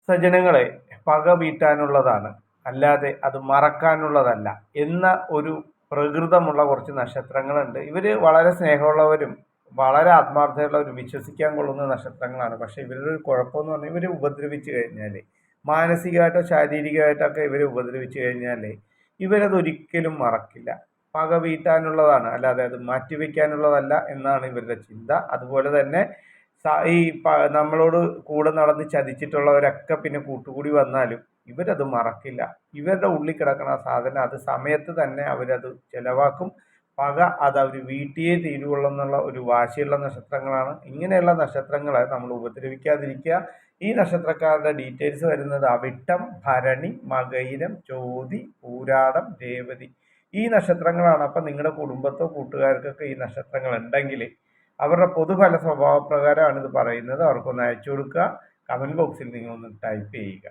സജ്ജനങ്ങളെ, പക വീട്ടാനുള്ളതാണ്, അല്ലാതെ അത് മറക്കാനുള്ളതല്ല എന്ന ഒരു പ്രകൃതമുള്ള കുറച്ച് നക്ഷത്രങ്ങളുണ്ട്. ഇവര് വളരെ സ്നേഹമുള്ളവരും വളരെ ആത്മാർത്ഥതയുള്ളവരും വിശ്വസിക്കാൻ കൊള്ളുന്ന നക്ഷത്രങ്ങളാണ്. പക്ഷെ ഇവരുടെ ഒരു കുഴപ്പമെന്ന് പറഞ്ഞാൽ ഇവരെ ഉപദ്രവിച്ചു കഴിഞ്ഞാൽ, മാനസികമായിട്ടോ ശാരീരികമായിട്ടൊക്കെ ഇവരെ ഉപദ്രവിച്ചു കഴിഞ്ഞാൽ ഇവരതൊരിക്കലും മറക്കില്ല. പക വീട്ടാനുള്ളതാണ്, അല്ലാതെ അത് മാറ്റിവെക്കാനുള്ളതല്ല എന്നാണ് ഇവരുടെ ചിന്ത. അതുപോലെ തന്നെ ഈ നമ്മളോട് കൂടെ നടന്ന് ചതിച്ചിട്ടുള്ളവരൊക്കെ പിന്നെ കൂട്ടുകൂടി വന്നാലും ഇവരത് മറക്കില്ല. ഇവരുടെ ഉള്ളിൽ കിടക്കുന്ന ആ സാധനം അത് സമയത്ത് തന്നെ അവരത് ചെലവാക്കും. പക അത് അവർ വീട്ടിയേ തീരുവുള്ളൂ എന്നുള്ള ഒരു വാശിയുള്ള നക്ഷത്രങ്ങളാണ്. ഇങ്ങനെയുള്ള നക്ഷത്രങ്ങളെ നമ്മൾ ഉപദ്രവിക്കാതിരിക്കുക. ഈ നക്ഷത്രക്കാരുടെ ഡീറ്റെയിൽസ് വരുന്നത് അവിട്ടം, ഭരണി, മകയിരം, ചോതി, പൂരാടം, രേവതി ഈ നക്ഷത്രങ്ങളാണ്. അപ്പം നിങ്ങളുടെ കുടുംബത്തോ കൂട്ടുകാർക്കൊക്കെ ഈ നക്ഷത്രങ്ങൾ ഉണ്ടെങ്കിൽ അവരുടെ പൊതുഫല സ്വഭാവപ്രകാരമാണ് ഇത് പറയുന്നത്. അവർക്കൊന്ന് അയച്ചു കൊടുക്കുക. കമൻറ്റ് ബോക്സിൽ നിങ്ങൾ ഒന്ന് ടൈപ്പ് ചെയ്യുക.